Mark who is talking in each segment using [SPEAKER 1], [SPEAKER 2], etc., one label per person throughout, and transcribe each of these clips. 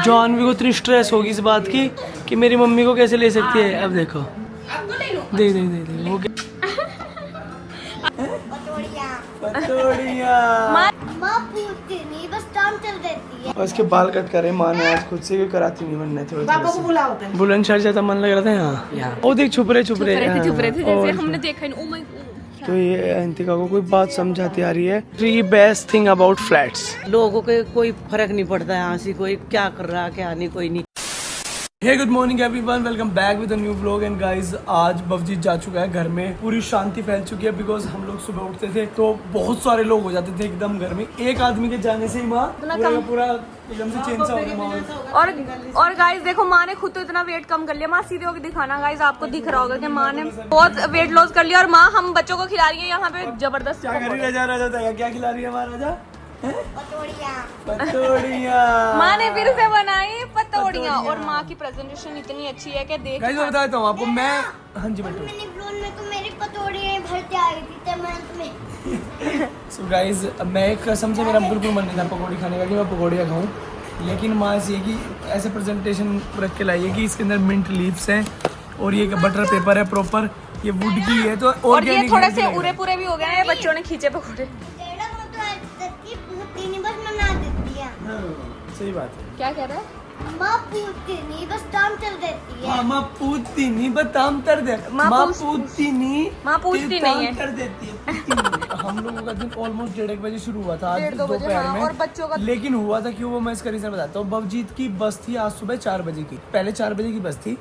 [SPEAKER 1] जानवी को इतनी स्ट्रेस होगी इस बात की कि मेरी मम्मी को कैसे ले सकती है। अब देखो देख देख देख देख वो
[SPEAKER 2] बस काम चल देती है।
[SPEAKER 1] और इसके बाल कट करे माँ ने आज खुद से, क्यों कराती नहीं बनने थोड़े
[SPEAKER 3] पापा को बुलाओ।
[SPEAKER 1] बुलंदशहर जाता मन लग रहा था यहाँ। ओ देख छुप रहे
[SPEAKER 4] जैसे हमने देखा नहीं। ओ माय
[SPEAKER 1] तो ये अंतिका को कोई बात समझाती आ रही है। Three best thing about flats.
[SPEAKER 3] लोगों को कोई फर्क नहीं पड़ता यहाँ से, कोई क्या कर रहा क्या नहीं, कोई नहीं।
[SPEAKER 1] Hey good morning everyone, welcome back with a new vlog. And guys आज बवजीत जा चुका है घर में, पूरी शांति फैल चुकी है। बिकॉज हम लोग सुबह उठते थे तो बहुत सारे लोग हो जाते थे एकदम घर में। एक आदमी के जाने से ही माँ पूरा एकदम से चेंज सा हो गया माहौल।
[SPEAKER 4] और गाइस देखो माँ ने खुद तो इतना वेट कम कर लिया। माँ सीधे होकर दिखाना गाइस, आपको दिख रहा होगा कि माँ ने बहुत वेट लॉस कर लिया। और माँ हम बच्चों को खिला रही है यहाँ पे जबरदस्त।
[SPEAKER 1] क्या कर रही है राजा? क्या खिला रही है हमारा राजा? पतोड़ियाँ।
[SPEAKER 4] माँ ने फिर से बनाई पतोड़ियाँ। और माँ की प्रेजेंटेशन इतनी अच्छी है कि देख
[SPEAKER 1] गाइस मैं बताता हूँ आपको। मैं हाँ जी बेटो,
[SPEAKER 2] मैंने ब्लॉग में तो मेरी पतोड़ियाँ भरते आ गई थी तो मैं तुम्हें
[SPEAKER 1] सो गाइस मैं कसम से मेरा बिल्कुल मन नहीं था पकौड़ी खाने का कि मैं पकौड़ियाँ खाऊं। लेकिन माँ ऐसी है कि ऐसे प्रेजेंटेशन रख के लाई है कि इसके अंदर मिंट लीव्स हैं और ये बटर पेपर है प्रॉपर, ये वुड की है। तो
[SPEAKER 4] और ये थोड़े से उरे पूरे भी हो गए हैं, बच्चों ने खींचे पकौड़े।
[SPEAKER 2] बस मना देती है।
[SPEAKER 1] सही बात है।
[SPEAKER 4] क्या कह रहा है?
[SPEAKER 2] माँ पूछती नहीं, बस काम चल देती है।
[SPEAKER 1] माँ पूछती नहीं बताम कर दे।
[SPEAKER 4] माँ
[SPEAKER 1] पूछती नहीं,
[SPEAKER 4] माँ पूछती नहीं है।
[SPEAKER 1] कर देती है। हम लोगों का दिन ऑलमोस्ट 1:30 बजे शुरू हुआ था आज
[SPEAKER 4] 1:30 बजे,
[SPEAKER 1] दोपहर
[SPEAKER 4] हाँ,
[SPEAKER 1] में।
[SPEAKER 4] और बच्चों का
[SPEAKER 1] लेकिन हुआ था क्यों वो मैं इसका रीजन बताता हूँ। बवजीत की बस थी आज सुबह 4 बजे की। पहले 4 बजे की बस थी,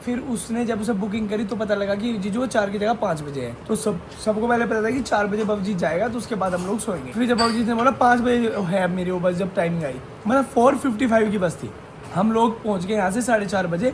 [SPEAKER 1] फिर उसने जब उसे बुकिंग करी तो पता लगा कि जीजू वो 4 की जगह 5 बजे है। तो सबको पहले पता था कि 4 बजे बवजीत जाएगा तो उसके बाद हम लोग सोएंगे। फिर जब बवजीत ने बोला 5 बजे है मेरी वो बस, जब टाइमिंग आई मतलब 4:55 की बस थी। हम लोग पहुंच गए यहाँ से 4:30 बजे।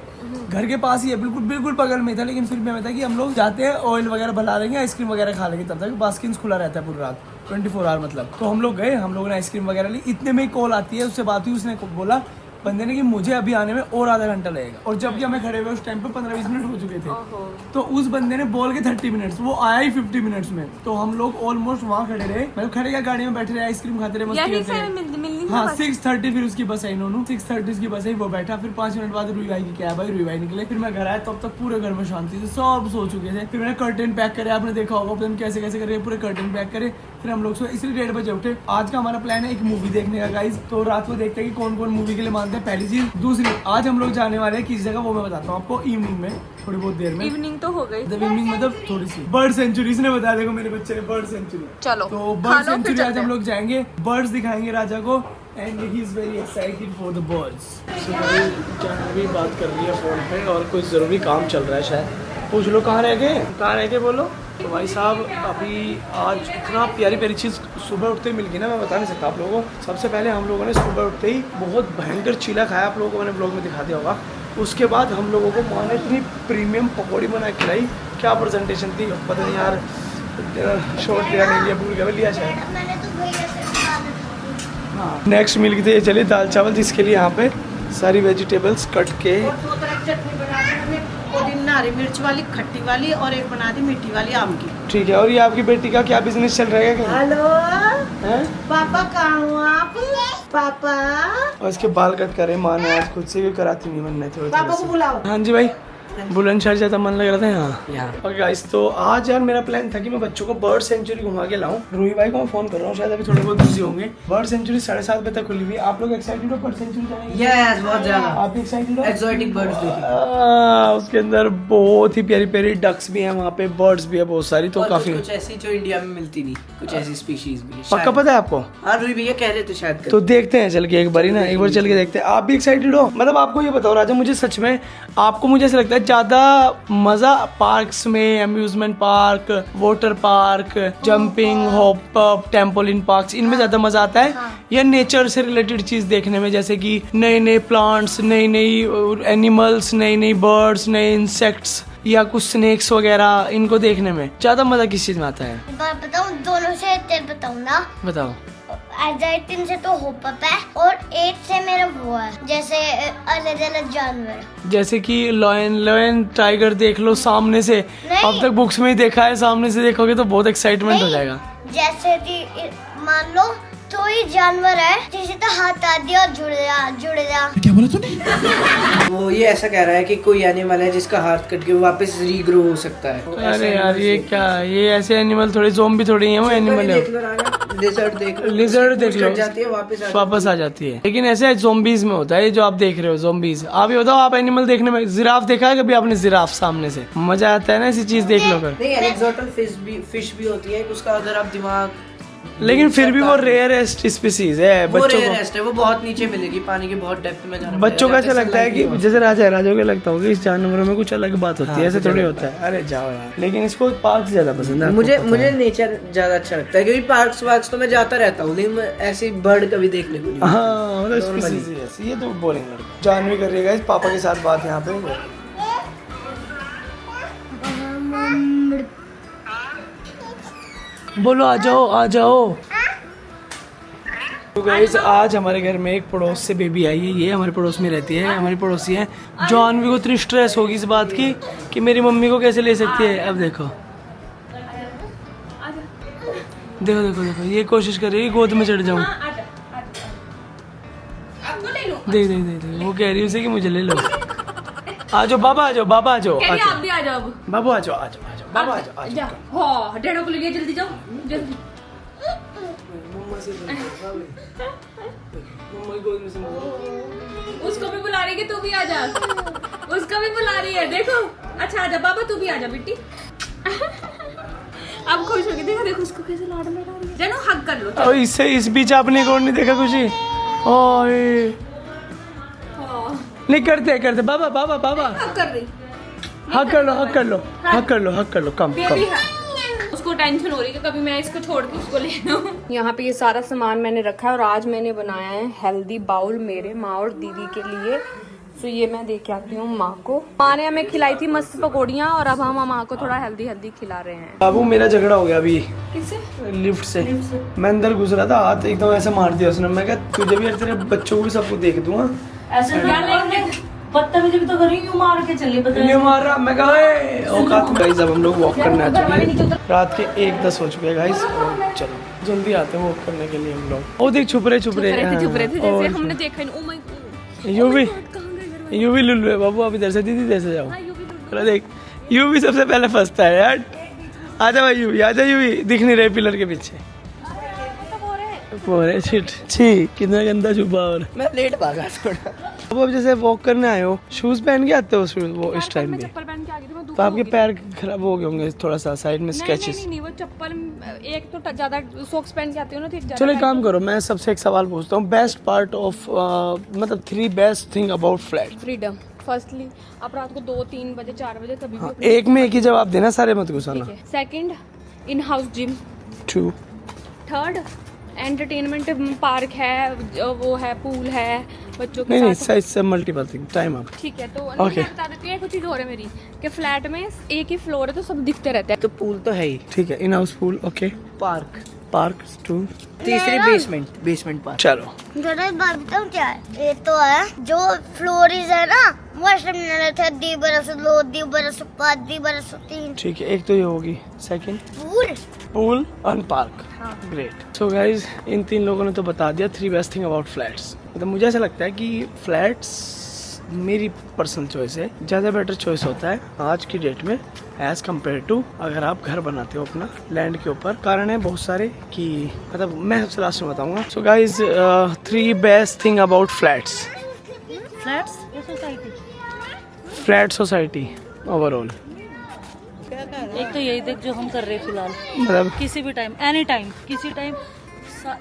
[SPEAKER 1] घर के पास ही है, बिल्कुल बगल में था। लेकिन फिर मैं था कि हम लोग जाते हैं, ऑयल वगैरह भला लेंगे, आइसक्रीम वगैरह खा लेंगे। तब तक बास्किन्स खुला रहता है पूरी रात 24 आवर मतलब। तो हम लोग गए, हम लोगों ने आइसक्रीम वगैरह ली। इतने में ही कॉल आती है, उससे बात हुई। उसने बोला बंदे ने कि मुझे अभी आने में और आधा घंटा लगेगा। और जबकि हमें खड़े हुए उस टाइम पे 15-20 मिनट हो चुके थे। तो उस बंदे ने बोल के 30 मिनट्स, वो आया ही 50 मिनट्स में। तो हम लोग ऑलमोस्ट वहाँ खड़े रहे, मतलब खड़े क्या गाड़ी में बैठे रहे, आइसक्रीम खाते रहे, मस्ती करते रहे। हाँ 6:30 फिर उसकी बस आई, नोनू 6:30 की बस आई, वो बैठा। फिर 5 मिनट बाद रुई भाई की कैब आई, रुई भाई निकले। फिर मैं घर आया, तब तक पूरे घर में शांति थी, सब सो चुके थे। फिर मैंने कर्टन पैक करे, आपने देखा होगा कैसे कैसे करे, पूरे कर्टन पैक करे। फिर हम लोग सो, इसलिए 1:30 बजे उठे। आज का हमारा प्लान है एक मूवी देखने का गाइज। तो रात को देखते हैं कि कौन कौन मूवी के लिए मानते हैं, पहली चीज। दूसरी, आज हम लोग जाने वाले हैं किस जगह, वो मैं बताता हूँ आपको इवनिंग में, थोड़ी बहुत देर में।
[SPEAKER 4] इवनिंग तो हो गई,
[SPEAKER 1] इवनिंग मतलब थोड़ी सी बर्ड सेंचुरी। इसने बताया, देखो मेरे बच्चे ने बर्ड सेंचुरी।
[SPEAKER 4] चलो
[SPEAKER 1] तो बर्ड सेंचुरी आज हम लोग जाएंगे, बर्ड्स दिखाएंगे राजा को। And he is very excited for the birds. Janvi बात कर रही है फोन पे और कुछ जरूरी काम चल रहा है शायद। पूछ लो कहाँ रह गए बोलो। तो भाई साहब अभी आज इतना प्यारी प्यारी चीज़ सुबह उठते ही मिल गई ना, मैं बता नहीं सकता आप लोगों को। सबसे पहले हम लोगों ने सुबह उठते ही बहुत भयंकर चीला खाया, आप लोगों को मैंने ब्लॉग में दिखा दिया होगा। उसके बाद हम लोगों को माँ ने इतनी प्रीमियम पकौड़ी बना के खिलाई, क्या प्रेजेंटेशन थी पता नहीं यार। शॉर्ट लिया नहीं लिया, भूल गया, लिया शायद।
[SPEAKER 2] मैंने तो भैया से
[SPEAKER 1] हाँ नेक्स्ट मील की तो ये चलिए दाल चावल, जिसके लिए यहाँ पे सारी वेजिटेबल्स कट के।
[SPEAKER 3] और 2 तरह की चटनी बना दी हमने, पुदीना हरी मिर्च वाली खट्टी वाली, और एक बना दी मीठी वाली आम की।
[SPEAKER 1] ठीक है। और ये आपकी बेटी का क्या बिजनेस चल रहा है क्या?
[SPEAKER 3] हेलो पापा, कहाँ हो आप? पापा
[SPEAKER 1] और इसके बाल कट करे माँ ने आज खुद से, क्यों कराती नहीं बनने थोड़े।
[SPEAKER 3] पापा को बुलाओ।
[SPEAKER 1] हाँ जी भाई, बुलंदशहर जाता मन लग रहा था यहाँ। ओके गाइस, तो आज यार मेरा प्लान था कि मैं बच्चों को बर्ड सेंचुरी घुमा के लाऊं। रूही भाई को मैं फोन कर रहा हूँ, शायद अभी थोड़े बहुत बिजी होंगे। बर्ड सेंचुरी 7:30 बजे तक खुली हुई है। आप लोग एक्साइटेड हो बर्ड सेंचुरी जाने के लिए?
[SPEAKER 3] यस, बहुत ज्यादा।
[SPEAKER 1] आप एक्साइटेड हो?
[SPEAKER 3] एक्सोटिक बर्ड्स
[SPEAKER 1] उसके अंदर बहुत ही प्यारी प्यारी डक्स भी है, वहाँ पे बर्ड्स भी है बहुत सारी। तो काफी
[SPEAKER 5] कुछ ऐसी जो इंडिया में मिलती नहीं, कुछ ऐसी स्पीशीज भी
[SPEAKER 1] पक्का पता है आपको?
[SPEAKER 5] हाँ रूही भैया कह रहे थे शायद।
[SPEAKER 1] तो देखते हैं चल के एक बारी ना, एक बार चल के देखते हैं। आप भी एक्साइटेड हो? मतलब आपको ये बताओ राजा, मुझे सच में आपको मुझे ऐसा लगता है ज्यादा मजा पार्क्स में, amusement park, water park, jumping, hop up, trampoline parks, इनमें ज्यादा मजा आता है या नेचर से रिलेटेड चीज देखने में, जैसे कि नए नए प्लांट्स, नई नई एनिमल्स, नई नई बर्ड्स, नए इंसेक्ट्स या कुछ स्नेक्स वगैरह, इनको देखने में ज्यादा मजा किस चीज में आता है?
[SPEAKER 2] बताऊँ दोनों से तेल बताऊँ ना।
[SPEAKER 1] बताओ।
[SPEAKER 2] एग्जाइटिंग से तो होप अप है और 8 से मेरा वो है, जैसे अलग अलग जानवर,
[SPEAKER 1] जैसे कि लॉयन टाइगर देख लो सामने से। अब तक बुक्स में ही देखा है, सामने से देखोगे तो बहुत एक्साइटमेंट हो जाएगा।
[SPEAKER 2] जैसे कि मान लो तो कोई जानवर है जिसे तो हाथ आ दिया और जुड़ गया।
[SPEAKER 5] वो ये ऐसा कह रहा है कि कोई एनिमल है जिसका हाथ कट के वो वापस रीग्रो हो सकता है।
[SPEAKER 1] अरे यार ये क्या, ये ऐसे एनिमल थोड़े ज़ॉम्बी थोड़ी हैं, वो एनिमल है।
[SPEAKER 5] देख लो राजा, लिजर्ड देख लो,
[SPEAKER 1] लिजर्ड देख लो,
[SPEAKER 5] कट जाती है
[SPEAKER 1] वापस आ जाती है। लेकिन ऐसे ज़ॉम्बीज में होता है ये जो आप देख रहे हो, ज़ॉम्बीज। आप ये बताओ, आप एनिमल देखने में जिराफ देखा है कभी आपने? जिराफ सामने से मजा आता है ना ऐसी चीज देख लो कर।
[SPEAKER 5] नहीं, एक्सोटल फिश भी होती है, उसका अगर आप दिमाग,
[SPEAKER 1] लेकिन फिर भी वो रेयरेस्ट स्पीसीज है।
[SPEAKER 5] वो
[SPEAKER 1] बच्चों
[SPEAKER 5] रेयरेस्ट है, वो बहुत नीचे मिलेगी, पानी के बहुत डेप्थ में जाना
[SPEAKER 1] बच्चों को
[SPEAKER 5] पड़ेगा,
[SPEAKER 1] ऐसा लगता है कि
[SPEAKER 5] sunlight
[SPEAKER 1] जैसे राजा को लगता होगा इस जानवरों में कुछ अलग बात होती है, ऐसे थोड़ी होता है। अरे जाओ यार, लेकिन इसको पार्क ज्यादा पसंद है।
[SPEAKER 5] मुझे नेचर ज्यादा अच्छा लगता है, क्योंकि पार्क्स वार्क्स तो मैं जाता रहता हूँ, लेकिन ऐसी बर्ड कभी देखने को नहीं।
[SPEAKER 1] हाँ मतलब species ही ऐसी, ये तो बोरिंग लड़का। जानवी कर रही है guys, पापा के साथ बात यहाँ पे। बोलो आ जाओ आ जाओ। तो गाइस आज हमारे घर में एक पड़ोस से बेबी आई है, ये हमारे पड़ोस में रहती है, हमारी पड़ोसी है। जानवी को इतनी स्ट्रेस होगी इस बात की कि मेरी मम्मी को कैसे ले सकती है। अब देखो देखो देखो देखो, ये कोशिश कर रही है गोद में चढ़ जाऊं। देख देख देख देख, वो कह रही है उसे कि मुझे ले लो। आ जाओ बाबा, आ जाओ बाबा, आ जाओ
[SPEAKER 4] आप भी आ जाओ
[SPEAKER 1] बाबू, आ जाओ आ जाओ आ जाओ बाबा, आ जाओ आ जाओ।
[SPEAKER 4] हाँ डैडो को ले लिया, जल्दी जाओ जल्दी। उसको भी बुला रही है कि तू भी आ जा, उसको भी बुला रही है। देखो अच्छा आजा बाबा, तू भी आजा बेटी। अब खुश होगी, देखो देखो उसको कैसे लाड लगा रही है। जानो हग कर लो।
[SPEAKER 1] और इससे इस बीच आपने कौन नहीं देखा खुशी? ओए नहीं करते बाबा बाबा बाबा,
[SPEAKER 4] हग कर रही,
[SPEAKER 1] हक कर लो हक कर लो हक कर लो हक कर लो, कम
[SPEAKER 4] बेबी है। उसको टेंशन हो रही है कि कभी मैं इसको छोड़ के उसको ले लूं। यहाँ पे ये सारा सामान मैंने रखा है और आज मैंने बनाया है हेल्दी बाउल मेरे माँ और दीदी के लिए। तो ये मैं दे के आती हूँ माँ को। माँ ने हमें खिलाई थी मस्त पकौड़ियाँ और अब हम माँ को थोड़ा हेल्दी हेल्दी खिला रहे हैं।
[SPEAKER 1] बाबू मेरा झगड़ा हो गया अभी
[SPEAKER 4] किससे?
[SPEAKER 1] लिफ्ट से। मैं अंदर घुस रहा था, हाथ एकदम ऐसे मार दिया उसने। मैं कहा तुझे भी और तेरे बच्चों को भी सबको देख दूंगा।
[SPEAKER 6] ऐसे बदतमीजी भी तो करी, क्यों मार के चली
[SPEAKER 1] ये मार रहा, मैं कहा औकात। गाइस अब हम लोग वॉक करने आ चुके हैं, रात के 1:10 हो चुके हैं गाइस। और चलो जल्दी आते हैं वॉक करने के लिए हम लोग। ओ देख छुप रहे
[SPEAKER 4] जैसे हमने देखा नहीं। ओ माय गॉड,
[SPEAKER 1] यू भी लुल्लू है बाबू। आप इधर से दीदी इधर से जाओ। चलो देख, यू भी सबसे पहले फंसता है यार। आजा भाई यू भी, आजा यू भी। दिख नहीं रहे पिलर के पीछे। छी कितना गंदा छुपा। और
[SPEAKER 5] मैं लेट भागा थोड़ा।
[SPEAKER 1] अब जैसे वॉक करने आए हो, शूज पहन के आते हो शूज वो इस टाइम पे,
[SPEAKER 4] चप्पल पहन के आ गई थी मैं।
[SPEAKER 1] तो आपके पैर खराब हो गए होंगे थोड़ा सा, साइड में स्केचेस।
[SPEAKER 4] नहीं वो चप्पल एक तो ज्यादा सॉक्स पहन के आती हूँ ना, तो
[SPEAKER 1] चलो एक काम करो, मैं सबसे एक सवाल पूछता हूँ। बेस्ट पार्ट ऑफ मतलब 3 best thing about flat.
[SPEAKER 4] Freedom. Firstly आप रात को 2, 3 बजे 4 बजे कभी भी
[SPEAKER 1] एक में एक ही जवाब देना, सारे मत घुसाना।
[SPEAKER 4] Second in house gym.
[SPEAKER 1] 2
[SPEAKER 4] third entertainment park है, वो है पूल है बच्चों के
[SPEAKER 1] नहीं
[SPEAKER 4] साथ।
[SPEAKER 1] इससे मल्टीपल थिंग टाइम अप।
[SPEAKER 4] ठीक है तो
[SPEAKER 1] Okay.
[SPEAKER 4] मैं बता देती हूँ एक चीज और है मेरी कि फ्लैट में एक ही फ्लोर है तो सब दिखते रहते हैं।
[SPEAKER 5] तो पूल तो है ही,
[SPEAKER 1] ठीक है, in house pool. Okay
[SPEAKER 5] park,
[SPEAKER 1] park 2।
[SPEAKER 5] तीसरी बेसमेंट पार्क।
[SPEAKER 1] चलो
[SPEAKER 2] जरा बात बताऊं क्या है? ये तो है जो फ्लोरीज है ना, दी बरस 2 दी बरस 5 दी बरस 3
[SPEAKER 1] ठीक है, एक तो ये होगी। Second
[SPEAKER 2] pool.
[SPEAKER 1] Pool and park. Great. So guys in 3 लोगों ने तो बता दिया 3 बेस्ट थिंग अबाउट फ्लैट्स। मतलब मुझे ऐसा लगता है कि फ्लैट्स मेरी पर्सनल चॉइस है, ज़्यादा बेटर चॉइस होता है आज की डेट में एज कम्पेयर टू अगर आप घर बनाते हो अपना लैंड के ऊपर। कारण है बहुत सारे कि मतलब मैं सबसे लास्ट में बताऊंगा। So guys 3 best thing about flats.
[SPEAKER 6] Flats या सोसाइटी?
[SPEAKER 1] Flat society overall.
[SPEAKER 6] एक तो यही देख जो हम कर रहे हैं फिलहाल,
[SPEAKER 1] मतलब
[SPEAKER 6] किसी भी टाइम एनी टाइम किसी टाइम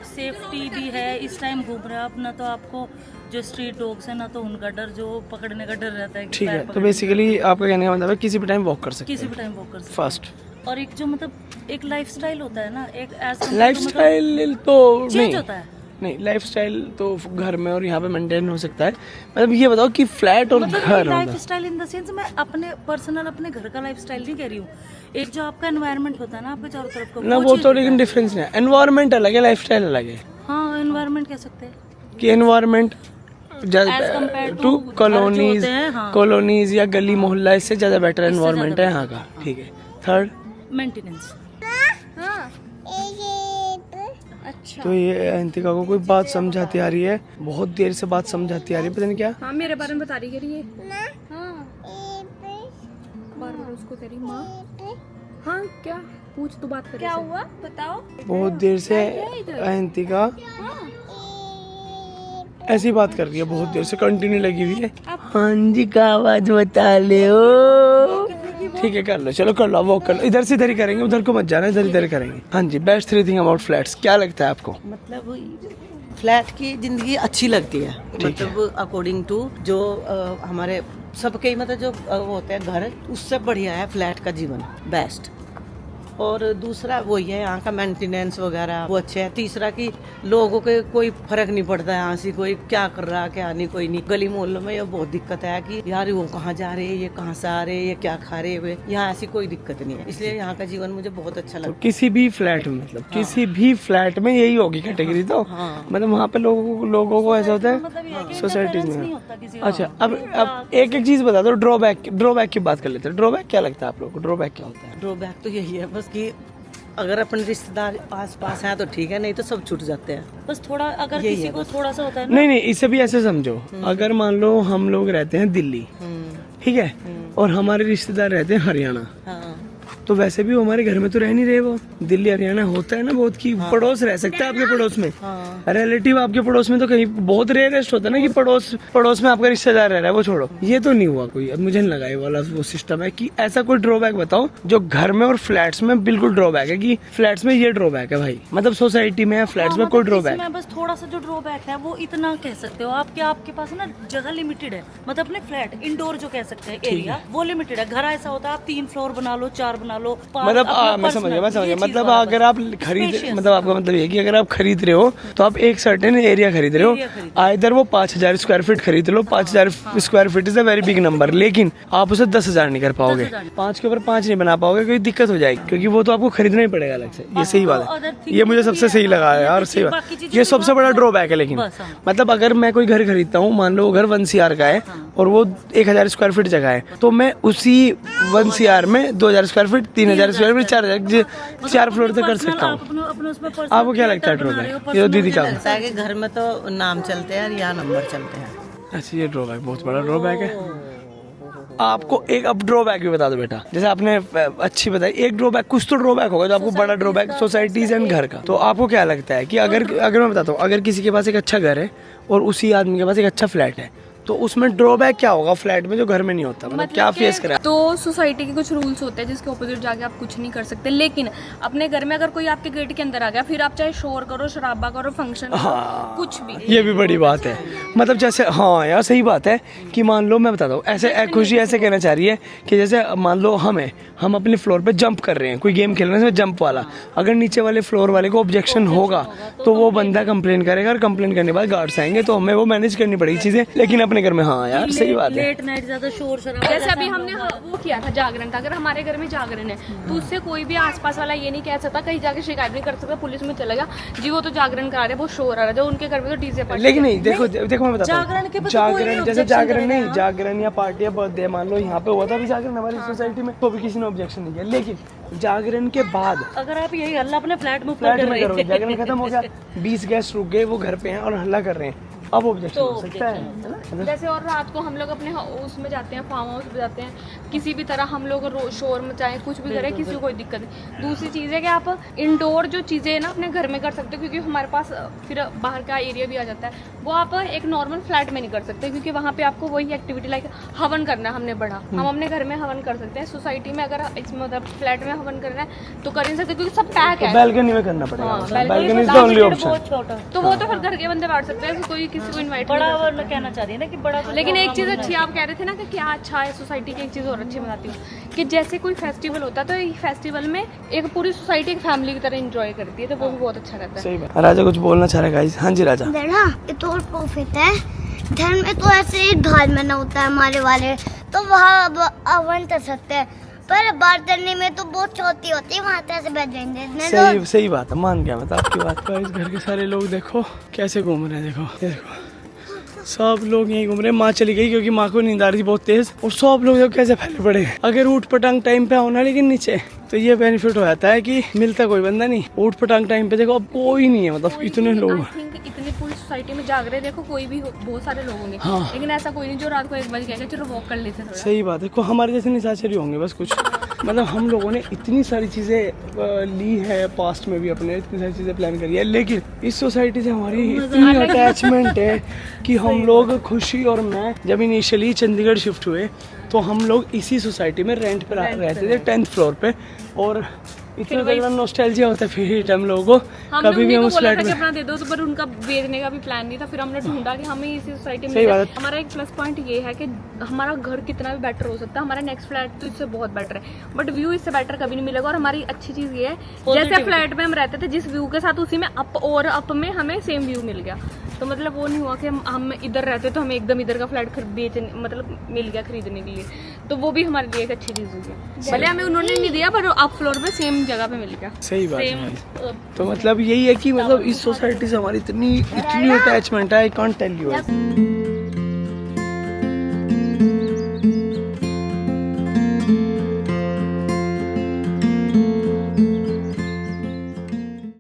[SPEAKER 6] सेफ्टी भी है। इस टाइम घूम रहे हैं आप ना, तो आपको जो स्ट्रीट डॉग्स है ना, तो उनका डर, जो पकड़ने का डर रहता है कि
[SPEAKER 1] ठीक
[SPEAKER 6] पैर
[SPEAKER 1] है, तो
[SPEAKER 6] पकड़ने
[SPEAKER 1] बेसिकली आपका कहने का मतलब है किसी भी टाइम वॉक कर
[SPEAKER 6] का।
[SPEAKER 1] सकते
[SPEAKER 6] किसी
[SPEAKER 1] हैं
[SPEAKER 6] भी टाइम वॉक कर सकते
[SPEAKER 1] फर्स्ट।
[SPEAKER 6] हैं। और एक जो मतलब एक लाइफस्टाइल होता है ना, एक
[SPEAKER 1] लाइफस्टाइल तो
[SPEAKER 6] चेंज
[SPEAKER 1] नहीं
[SPEAKER 6] होता है।
[SPEAKER 1] नहीं, लाइफस्टाइल तो घर में और यहाँ पे मेंटेन हो सकता है। मतलब ये बताओ कि फ्लैट और
[SPEAKER 6] मतलब
[SPEAKER 1] घर
[SPEAKER 6] लाइफस्टाइल इन द सेंस, मैं अपने पर्सनल अपने घर का लाइफस्टाइल नहीं कह रही हूँ। एक जो आपका एनवायरनमेंट होता है ना आपके चारों तरफ का,
[SPEAKER 1] ना वो
[SPEAKER 6] चीज़
[SPEAKER 1] तो
[SPEAKER 6] होता
[SPEAKER 1] लेकिन
[SPEAKER 6] है।
[SPEAKER 1] डिफरेंस नहीं है। एनवायरनमेंट अलग है, लाइफस्टाइल अलग है।
[SPEAKER 6] हाँ एनवायरनमेंट कह सकते हैं
[SPEAKER 1] कि environment
[SPEAKER 6] As compared
[SPEAKER 1] to
[SPEAKER 6] to घर जो
[SPEAKER 1] कॉलोनीज,
[SPEAKER 6] होते हैं, हाँ।
[SPEAKER 1] कॉलोनीज या गली मोहल्ला, इससे ज़्यादा बेटर एनवायरनमेंट है
[SPEAKER 6] ज़्यादा
[SPEAKER 1] यहाँ का। ठीक है। Third
[SPEAKER 6] maintenance.
[SPEAKER 4] अच्छा।
[SPEAKER 1] तो ये अंतिका को कोई बात समझाती आ रही है, बहुत देर से बात समझाती आ रही है, पता नहीं क्या।
[SPEAKER 4] हाँ मेरे बारे में बता रही है ये। हाँ बार बार उसको तेरी माँ। हाँ क्या पूछ तू बात कर। क्या हुआ बताओ।
[SPEAKER 1] बहुत देर से अंतिका ऐसी बात कर रही है, बहुत देर से कंटिन्यू लगी हुई है। हाँ जी का आवाज बता ले ओ। ठीक है कर लो, चलो कर लो, वॉक कर लो, इधर से इधर ही करेंगे, उधर को मत जाना, इधर इधर करेंगे। हाँ जी, बेस्ट 3 थिंग अबाउट फ्लैट्स, क्या लगता है आपको?
[SPEAKER 3] मतलब फ्लैट की जिंदगी अच्छी लगती है, मतलब अकॉर्डिंग टू जो हमारे सबके मतलब जो वो होते हैं घर, उससे बढ़िया है फ्लैट का जीवन, बेस्ट। और दूसरा वही है यहाँ का मेंटेनेंस वगैरह वो अच्छे है। तीसरा कि लोगों के कोई फर्क नहीं पड़ता है यहाँ से, कोई क्या कर रहा है क्या नहीं, कोई नहीं। गली मोहल्लों में ये बहुत दिक्कत है कि यार वो कहाँ जा रहे हैं, ये कहाँ से आ रहे हैं, ये क्या खा रहे हुए। यहाँ ऐसी कोई दिक्कत नहीं है, इसलिए यहाँ का जीवन मुझे बहुत अच्छा लगता है।
[SPEAKER 1] किसी भी फ्लैट में मतलब किसी भी फ्लैट में यही होगी कैटेगरी तो। मतलब वहाँ पे लोगों को ऐसा होता है सोसाइटीज में। अच्छा अब एक एक चीज बता दो, ड्रॉबैक की बात कर लेते हैं। ड्रॉबैक क्या लगता है आप लोगों को, ड्रॉबैक क्या होता है?
[SPEAKER 3] ड्रॉबैक तो यही है बस कि अगर अपन रिश्तेदार आस पास हैं तो ठीक है, नहीं तो सब छूट जाते हैं।
[SPEAKER 6] बस थोड़ा अगर किसी को थोड़ा सा होता है ना।
[SPEAKER 1] नहीं इसे भी ऐसे समझो, अगर मान लो हम लोग रहते हैं दिल्ली, ठीक है, और हमारे रिश्तेदार रहते हैं हरियाणा, तो वैसे भी वो हमारे घर में तो रह नहीं रहे। वो दिल्ली हरियाणा होता है ना बहुत की पड़ोस रह सकता है आपके पड़ोस में, रिलेटिव आपके पड़ोस में तो कहीं बहुत रेयरेस्ट होता है ना कि पड़ोस में आपका रिश्तेदार रह रहा है, वो छोड़ो। ये तो नहीं हुआ कोई, अब मुझे नहीं लगा ये वाला वो सिस्टम है कि ऐसा कोई ड्रॉबैक बताओ जो घर में और फ्लैट्स में बिल्कुल ड्रॉबैक है कि फ्लैट्स में ये ड्रॉबैक है भाई, मतलब सोसाइटी में फ्लैट्स में कोई ड्रॉबैक।
[SPEAKER 6] बस थोड़ा सा जो ड्रॉबैक है वो इतना कह सकते हो आप कि आपके पास ना जगह लिमिटेड है, मतलब अपने फ्लैट इंडोर जो कह सकते हैं एरिया वो लिमिटेड है। घर ऐसा होता है आप 3 फ्लोर बना लो, 4 बना लो,
[SPEAKER 1] मतलब मैं समझ गया मतलब अगर आप खरीद, मतलब आपका मतलब ये कि अगर आप खरीद रहे हो तो आप एक सर्टेन एरिया खरीद रहे हो, इधर वो 5000 स्क्वायर फीट खरीद लो। 5000 square feet is a very big number, लेकिन आप उसे 10,000 नहीं कर पाओगे, 5 के ऊपर 5 नहीं बना पाओगे, कोई दिक्कत हो जाएगी, क्योंकि वो तो आपको खरीदना ही पड़ेगा अलग से। ये सही बात है, ये मुझे सबसे सही लगा है यार, सही बात, ये सबसे बड़ा ड्रॉबैक है। लेकिन मतलब अगर मैं कोई घर खरीदता हूँ, मान लो वो घर 1 CR का है और वो 1000 स्क्वायर फीट जगह है, तो मैं उसी 1 CR में 2000 square feet, 3000 square feet, 4 floor तक कर सकता हूँ। आपको क्या लगता है ड्रॉबैक? ये दीदी का
[SPEAKER 3] लगता है कि घर में तो नाम चलते हैं या नंबर चलते हैं।
[SPEAKER 1] अच्छा ये ड्रॉबैक बहुत बड़ा ड्रॉबैक है। आपको एक अब ड्रॉबैक भी बता दो बेटा, जैसे आपने अच्छी बताई, एक ड्रॉबैक कुछ तो ड्रॉबैक होगा जो आपको बड़ा ड्रॉबैक सोसाइटीज एंड घर का। तो आपको क्या लगता है कि अगर मैं बताता हूँ, अगर किसी के पास एक अच्छा घर है और उसी आदमी के पास एक अच्छा फ्लैट है, तो उसमें ड्रॉबैक क्या होगा फ्लैट में जो घर में नहीं होता, मतलब क्या फेस करा?
[SPEAKER 4] तो सोसाइटी के कुछ रूल्स होते हैं जिसके ऑपोजिट जाके आप कुछ नहीं कर सकते, लेकिन अपने घर में अगर कोई आपके गेट के अंदर आ गया, फिर आप चाहे शोर करो, शराबा करो, फंक्शन करो, कुछ भी,
[SPEAKER 1] ये भी बड़ी बात है। मतलब जैसे हाँ यार सही बात है कि मान लो मैं बताता हूँ, ऐसे खुशी ऐसे कहना चाह रही है कि जैसे मान लो हम अपने फ्लोर पे जंप कर रहे हैं, कोई गेम खेल रहे हैं जंप वाला, अगर नीचे वाले फ्लोर वाले को ऑब्जेक्शन होगा तो वो बंदा कंप्लेन करेगा, और कंप्लेन करने के बाद गार्ड्स आएंगे, तो हमें वो मैनेज करनी पड़ेगी चीजें। लेकिन अपने घर में हाँ यार सही बात है,
[SPEAKER 6] लेट नाइट ज्यादा शोर शराबा,
[SPEAKER 4] जैसे अभी हमने वो किया था जागरण का, अगर हमारे घर में जागरण है तो उससे कोई भी आसपास वाला ये नहीं कह सकता, कहीं जाके शिकायत नहीं कर सकता, पुलिस में चला गया जी वो तो जागरण करा रहे, वो शोर आ रहा है, जो उनके घर में तो डीजे पार्टी।
[SPEAKER 1] लेकिन नहीं देखो मैं बताता हूँ,
[SPEAKER 6] जागरण
[SPEAKER 1] जैसे जागरण या पार्टी या बर्थडे मान लो यहाँ पे हुआ था अभी जागरण हमारी सोसाइटी में, तो भी किसी ने ऑब्जेक्शन नहीं किया। लेकिन जागरण के बाद
[SPEAKER 6] अगर आप यही हल्ला अपने फ्लैट में
[SPEAKER 1] करोगे, जागरण खत्म हो गया, 20 गेस्ट रुक गए, वो घर पे हैं और हल्ला कर रहे हैं, अब ऑब्जेक्शन हो सकता है।
[SPEAKER 4] जैसे और रात को हम लोग अपने उसमें जाते हैं, फार्म हाउस में जाते हैं, किसी भी तरह हम लोग शोर मचाएं, कुछ भी करें, किसी को कोई दिक्कत नहीं। दूसरी चीज़ है कि आप इंडोर जो चीज़ें हैं ना अपने घर में कर सकते हो, क्योंकि हमारे पास फिर बाहर का एरिया भी आ जाता है, वो आप एक नॉर्मल फ्लैट में नहीं कर सकते, क्योंकि वहाँ पे आपको वही एक्टिविटी लाइक हवन करना हमने बढ़ा, हम अपने घर में हवन कर सकते हैं। सोसाइटी में अगर इसमें मतलब फ्लैट में हवन करना है तो कर नहीं सकते, क्योंकि सब पैक है,
[SPEAKER 1] बैल्कनी में करना पड़ेगा, balcony is the only option.
[SPEAKER 4] तो वो तो फिर घर के बंदे बैठ सकते हैं, कोई किसी को इन्वाइट
[SPEAKER 6] बड़ा कहना चाह रही है ना कि बड़ा।
[SPEAKER 4] लेकिन एक चीज़ अच्छी आप कह रहे थे ना कि क्या अच्छा है सोसाइटी की, एक चीज़ और अच्छी बताती हूँ कि जैसे कोई फेस्टिवल होता है तो ये फेस्टिवल में एक पूरी सोसाइटी एक फैमिली की तरह एंजॉय करती है, तो वो भी बहुत अच्छा रहता है।
[SPEAKER 1] सही बात। राजा कुछ बोलना चाह रहा है गाइस? हाँ जी राजा।
[SPEAKER 2] ना ये तो प्रॉफिट है, घर में तो ऐसे ही ढाल में ना होता है हमारे वाले, तो वहाँ अवन कर सकते हैं, पर बात करने में तो बहुत छोटी होती है, वहाँ ऐसे बैठ जाएंगे।
[SPEAKER 1] सही बात है, मान गया मैं तो आपकी बात को। इस घर के सारे लोग देखो कैसे घूम रहे हैं, देखो ये देखो सब लोग यहीं घूम रहे हैं। माँ चली गई क्योंकि माँ को नींद आ रही थी बहुत तेज, और सब लोग जो कैसे फैले पड़े। अगर ऊट पटांग टाइम पे आओ ना लेकिन नीचे, तो ये बेनिफिट हो जाता है कि मिलता कोई बंदा नहीं। ऊट पटांग टाइम पे देखो अब कोई नहीं है, मतलब इतने लोग।
[SPEAKER 4] इतनी पूरी सोसाइटी में जाग रहे, देखो कोई भी बहुत सारे लोग होंगे,
[SPEAKER 1] हाँ।
[SPEAKER 4] लेकिन ऐसा कोई नहीं जो रात को 1 बजे कहेगा चलो वॉक कर लेते हैं थोड़ा।
[SPEAKER 1] सही बात है, को हमारे जैसे निशाचरी होंगे बस कुछ। मतलब हम लोगों ने इतनी सारी चीज़ें ली है पास्ट में भी, अपने इतनी सारी चीज़ें प्लान करी है, लेकिन इस सोसाइटी से हमारी इतनी अटैचमेंट है कि हम लोग, खुशी और मैं जब इनिशियली चंडीगढ़ शिफ्ट हुए तो हम लोग इसी सोसाइटी में रेंट पे रहते थे 10th फ्लोर पे, और इतना तगड़ा नॉस्टैल्जिया होता है फिर हम लोगों को। कभी भी हम उस फ्लैट में
[SPEAKER 4] अपना दे दो, तो पर उनका बेचने का भी प्लान नहीं था, फिर हमने ढूंढा कि हमें इसी सोसाइटी में
[SPEAKER 1] सही बात है।
[SPEAKER 4] हमारा एक प्लस पॉइंट ये है कि हमारा घर कितना भी बेटर हो सकता है, हमारा नेक्स्ट फ्लैट तो इससे बहुत बेटर है, बट व्यू इससे बेटर कभी नहीं मिलेगा। और हमारी अच्छी चीज ये है, जैसे फ्लैट में हम रहते थे जिस व्यू के साथ, उसी में अप और अप में हमें सेम व्यू मिल गया। तो मतलब वो नहीं हुआ कि हम इधर रहते तो हमें एकदम इधर का फ्लैट बेचने मतलब मिल गया खरीदने के लिए, तो वो भी हमारे लिए एक अच्छी चीज हुई। भले हमें उन्होंने नहीं दिया, पर अप फ्लोर पे सेम जगह पे मिल गया।
[SPEAKER 1] सही बात है। तो मतलब यही है कि मतलब इस सोसाइटी से हमारी इतनी अटैचमेंट है, आई कांट टेल यू।